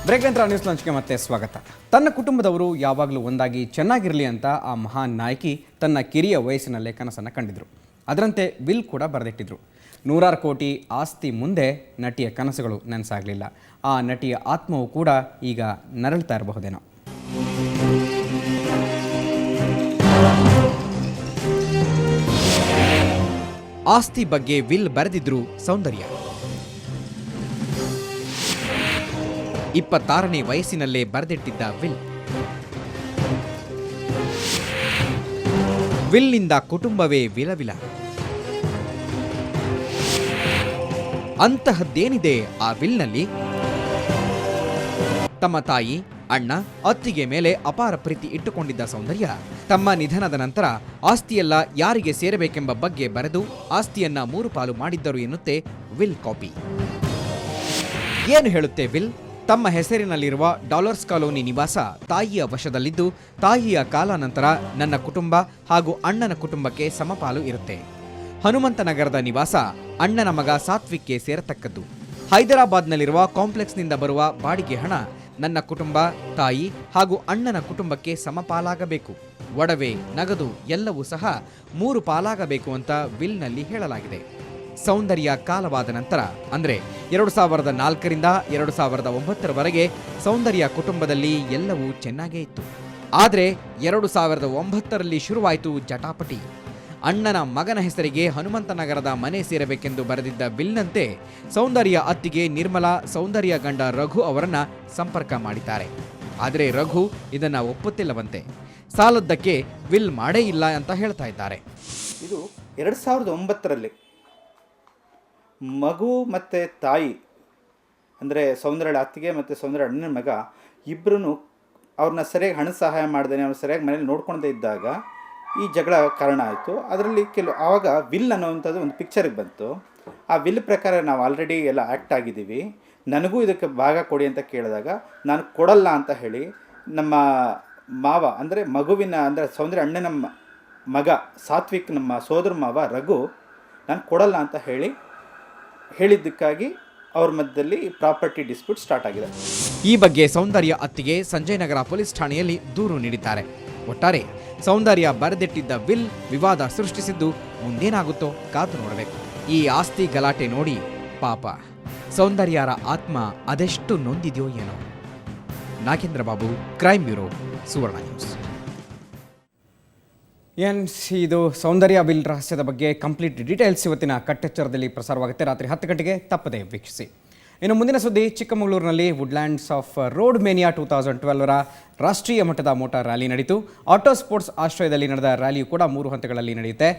Break ನಂತರ news ಲಂಚ್ಗೆ ಮತ್ತೆ ಸ್ವಾಗತ. ತನ್ನ ಕುಟುಂಬದವರು ಯಾವಾಗಲೂ ಒಂದಾಗಿ ಚೆನ್ನಾಗಿರಲಿ ಅಂತ ಆ ಮಹಾನ್ ನಾಯಕಿ ತನ್ನ ಕಿರಿಯ ವಯಸ್ಸಿನಲ್ಲೇ ಕನಸನ್ನು ಕಂಡಿದ್ರು. ಅದರಂತೆ ವಿಲ್ ಕೂಡ ಬರೆದಿಟ್ಟಿದ್ರು. 100 ಕೋಟಿ ಆಸ್ತಿ ಮುಂದೆ ನಟಿಯ ಕನಸುಗಳು ನನಸಾಗಲಿಲ್ಲ. ಆ ನಟಿಯ ಆತ್ಮವು ಕೂಡ ಈಗ ನರಳ್ತಾ ಇರಬಹುದೇನೋ. ಆಸ್ತಿ ಬಗ್ಗೆ ವಿಲ್ ಬರೆದಿದ್ರು ಸೌಂದರ್ಯ. 26ನೇ ವಯಸ್ಸಿನಲ್ಲೇ ಬರೆದಿಟ್ಟಿದ್ದ ವಿಲ್ನಿಂದ ಕುಟುಂಬವೇ ವಿಲವಿಲ. ಅಂತಹದ್ದೇನಿದೆ ಆ ವಿಲ್ನಲ್ಲಿ? ತಮ್ಮ ತಾಯಿ, ಅಣ್ಣ, ಅತ್ತಿಗೆ ಮೇಲೆ ಅಪಾರ ಪ್ರೀತಿ ಇಟ್ಟುಕೊಂಡಿದ್ದ ಸೌಂದರ್ಯ ತಮ್ಮ ನಿಧನದ ನಂತರ ಆಸ್ತಿಯೆಲ್ಲ ಯಾರಿಗೆ ಸೇರಬೇಕೆಂಬ ಬಗ್ಗೆ ಬರೆದು ಆಸ್ತಿಯನ್ನ 3 ಪಾಲು ಮಾಡಿದ್ದರು ಎನ್ನುತ್ತೆ ವಿಲ್ ಕಾಪಿ. ಏನು ಹೇಳುತ್ತೆ ವಿಲ್? ತಮ್ಮ ಹೆಸರಿನಲ್ಲಿರುವ ಡಾಲರ್ಸ್ ಕಾಲೋನಿ ನಿವಾಸ ತಾಯಿಯ ವಶದಲ್ಲಿದ್ದು, ತಾಯಿಯ ಕಾಲಾನಂತರ ನನ್ನ ಕುಟುಂಬ ಹಾಗೂ ಅಣ್ಣನ ಕುಟುಂಬಕ್ಕೆ ಸಮಪಾಲು ಇರುತ್ತೆ. ಹನುಮಂತನಗರದ ನಿವಾಸ ಅಣ್ಣನ ಮಗ ಸಾತ್ವಿಕ್ಗೆ ಸೇರತಕ್ಕದ್ದು. ಹೈದರಾಬಾದ್ನಲ್ಲಿರುವ ಕಾಂಪ್ಲೆಕ್ಸ್ನಿಂದ ಬರುವ ಬಾಡಿಗೆ ಹಣ ನನ್ನ ಕುಟುಂಬ, ತಾಯಿ ಹಾಗೂ ಅಣ್ಣನ ಕುಟುಂಬಕ್ಕೆ ಸಮಪಾಲಾಗಬೇಕು. ಒಡವೆ, ನಗದು ಎಲ್ಲವೂ ಸಹ 3 ಪಾಲಾಗಬೇಕು ಅಂತ ವಿಲ್ನಲ್ಲಿ ಹೇಳಲಾಗಿದೆ. ಸೌಂದರ್ಯ ಕಾಲವಾದ ನಂತರ ಅಂದರೆ 2004ರಿಂದ 2009ರವರೆಗೆ ಸೌಂದರ್ಯ ಕುಟುಂಬದಲ್ಲಿ ಎಲ್ಲವೂ ಚೆನ್ನಾಗೇ ಇತ್ತು. ಆದರೆ 2009ರಲ್ಲಿ ಶುರುವಾಯಿತು ಜಟಾಪಟಿ. ಅಣ್ಣನ ಮಗನ ಹೆಸರಿಗೆ ಹನುಮಂತನಗರದ ಮನೆ ಸೇರಬೇಕೆಂದು ಬರೆದಿದ್ದ ವಿಲ್ನಂತೆ ಸೌಂದರ್ಯ ಅತ್ತಿಗೆ ನಿರ್ಮಲಾ ಸೌಂದರ್ಯ ಗಂಡ ರಘು ಅವರನ್ನ ಸಂಪರ್ಕ ಮಾಡಿದ್ದಾರೆ. ಆದರೆ ರಘು ಇದನ್ನ ಒಪ್ಪುತ್ತಿಲ್ಲವಂತೆ. ಸಾಲದ್ದಕ್ಕೆ ವಿಲ್ ಮಾಡೇ ಇಲ್ಲ ಅಂತ ಹೇಳ್ತಾ ಇದ್ದಾರೆ. ಇದು 2009ರಲ್ಲಿ ಮಗು ಮತ್ತು ತಾಯಿ ಅಂದರೆ ಸೌಂದರ್ಯ ಅತ್ತಿಗೆ ಮತ್ತು ಸೌಂದರ್ಯ ಅಣ್ಣನ ಮಗ ಇಬ್ಬರೂ ಅವ್ರನ್ನ ಸರಿಯಾಗಿ ಹಣ ಸಹಾಯ ಮಾಡ್ದೇನೆ, ಅವ್ರು ಸರಿಯಾಗಿ ಮನೇಲಿ ನೋಡ್ಕೊಳ್ದೇ ಇದ್ದಾಗ ಈ ಜಗಳ ಕಾರಣ ಆಯಿತು. ಅದರಲ್ಲಿ ಆವಾಗ ವಿಲ್ ಅನ್ನೋವಂಥದ್ದು ಒಂದು ಪಿಕ್ಚರಿಗೆ ಬಂತು. ಆ ವಿಲ್ ಪ್ರಕಾರ ನಾವು ಆಲ್ರೆಡಿ ಎಲ್ಲ ಆ್ಯಕ್ಟ್ ಆಗಿದ್ದೀವಿ, ನನಗೂ ಇದಕ್ಕೆ ಭಾಗ ಕೊಡಿ ಅಂತ ಕೇಳಿದಾಗ ನಾನು ಕೊಡಲ್ಲ ಅಂತ ಹೇಳಿ ನಮ್ಮ ಮಾವ ಅಂದರೆ ಮಗುವಿನ ಅಂದರೆ ಸೌಂದರ್ಯ ಅಣ್ಣನ ಮಗ ಸಾತ್ವಿಕ್ ನಮ್ಮ ಸೋದರ ಮಾವ ರಘು ನಾನು ಕೊಡಲ್ಲ ಅಂತ ಹೇಳಿದ್ದಕ್ಕಾಗಿ ಅವ್ರ ಮಧ್ಯದಲ್ಲಿ ಪ್ರಾಪರ್ಟಿ ಡಿಸ್ಪ್ಯೂಟ್ ಸ್ಟಾರ್ಟ್ ಆಗಿದೆ. ಈ ಬಗ್ಗೆ ಸೌಂದರ್ಯ ಅತ್ತಿಗೆ ಸಂಜಯ್ ನಗರ ಪೊಲೀಸ್ ಠಾಣೆಯಲ್ಲಿ ದೂರು ನೀಡಿದ್ದಾರೆ. ಒಟ್ಟಾರೆ ಸೌಂದರ್ಯ ಬರೆದಿಟ್ಟಿದ್ದ ವಿಲ್ ವಿವಾದ ಸೃಷ್ಟಿಸಿದ್ದು ಮುಂದೇನಾಗುತ್ತೋ ಕಾದು ನೋಡಬೇಕು. ಈ ಆಸ್ತಿ ಗಲಾಟೆ ನೋಡಿ ಪಾಪ ಸೌಂದರ್ಯರ ಆತ್ಮ ಅದೆಷ್ಟು ನೊಂದಿದೆಯೋ ಏನೋ. ನಾಗೇಂದ್ರ ಬಾಬು, ಕ್ರೈಮ್ ಬ್ಯೂರೋ, ಸುವರ್ಣ ನ್ಯೂಸ್. ಇದು ಸೌಂದರ್ಯ ವಿಲ್ ರಹಸ್ಯದ ಬಗ್ಗೆ ಕಂಪ್ಲೀಟ್ ಡೀಟೇಲ್ಸ್ ಇವತ್ತಿನ ಕಟ್ಟೆಚ್ಚರದಲ್ಲಿ ಪ್ರಸಾರವಾಗುತ್ತೆ. ರಾತ್ರಿ 10 ಗಂಟೆಗೆ ತಪ್ಪದೆ ವೀಕ್ಷಿಸಿ. ಇನ್ನು ಮುಂದಿನ ಸುದ್ದಿ, ಚಿಕ್ಕಮಗಳೂರಿನಲ್ಲಿ ವುಡ್ಲ್ಯಾಂಡ್ಸ್ ಆಫ್ ರೋಡ್ ಮೇನಿಯಾ 2012ರ ರಾಷ್ಟ್ರೀಯ ಮಟ್ಟದ ಮೋಟಾರ್ ರ್ಯಾಲಿ ನಡೆಯಿತು. ಆಟೋ ಸ್ಪೋರ್ಟ್ಸ್ ಆಶ್ರಯದಲ್ಲಿ ನಡೆದ ರ್ಯಾಲಿಯು ಕೂಡ 3 ಹಂತಗಳಲ್ಲಿ ನಡೆಯುತ್ತೆ.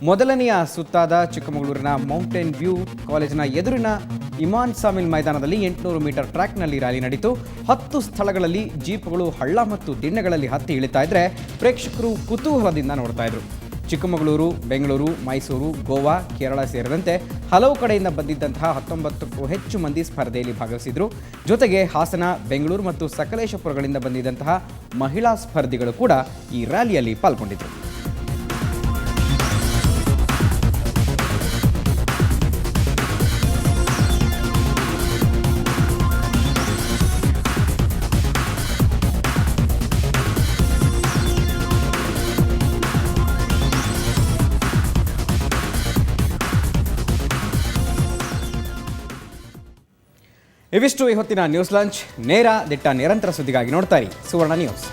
ಮೊದಲನೆಯ ಸುತ್ತಾದ ಚಿಕ್ಕಮಗಳೂರಿನ ಮೌಂಟೇನ್ ವ್ಯೂ ಕಾಲೇಜಿನ ಎದುರಿನ ಇಮಾನ್ ಸಾಮಿಲ್ ಮೈದಾನದಲ್ಲಿ 800 ಮೀಟರ್ ಟ್ರ್ಯಾಕ್ನಲ್ಲಿ ರ್ಯಾಲಿ ನಡೆಯಿತು. 10 ಸ್ಥಳಗಳಲ್ಲಿ ಜೀಪ್ಗಳು ಹಳ್ಳ ಮತ್ತು ದಿಣ್ಣೆಗಳಲ್ಲಿ ಹತ್ತಿ ಇಳಿತಾ ಇದ್ರೆ ಪ್ರೇಕ್ಷಕರು ಕುತೂಹಲದಿಂದ ನೋಡ್ತಾ ಇದ್ರು. ಚಿಕ್ಕಮಗಳೂರು, ಬೆಂಗಳೂರು, ಮೈಸೂರು, ಗೋವಾ, ಕೇರಳ ಸೇರಿದಂತೆ ಹಲವು ಕಡೆಯಿಂದ ಬಂದಿದ್ದಂತಹ 19ಕ್ಕೂ ಹೆಚ್ಚು ಮಂದಿ ಸ್ಪರ್ಧೆಯಲ್ಲಿ ಭಾಗವಹಿಸಿದ್ರು. ಜೊತೆಗೆ ಹಾಸನ, ಬೆಂಗಳೂರು ಮತ್ತು ಸಕಲೇಶಪುರಗಳಿಂದ ಬಂದಿದ್ದಂತಹ ಮಹಿಳಾ ಸ್ಪರ್ಧಿಗಳು ಕೂಡ ಈ ರ್ಯಾಲಿಯಲ್ಲಿ ಪಾಲ್ಗೊಂಡಿದ್ದರು. ಇವಿಷ್ಟು ಈ ಹೊತ್ತಿನ ನ್ಯೂಸ್ ಲಂಚ್. ನೇರ ದಿಟ್ಟ ನಿರಂತರ ಸುದ್ದಿಗಾಗಿ ನೋಡ್ತಾ ಇರಿ ಸುವರ್ಣ ನ್ಯೂಸ್.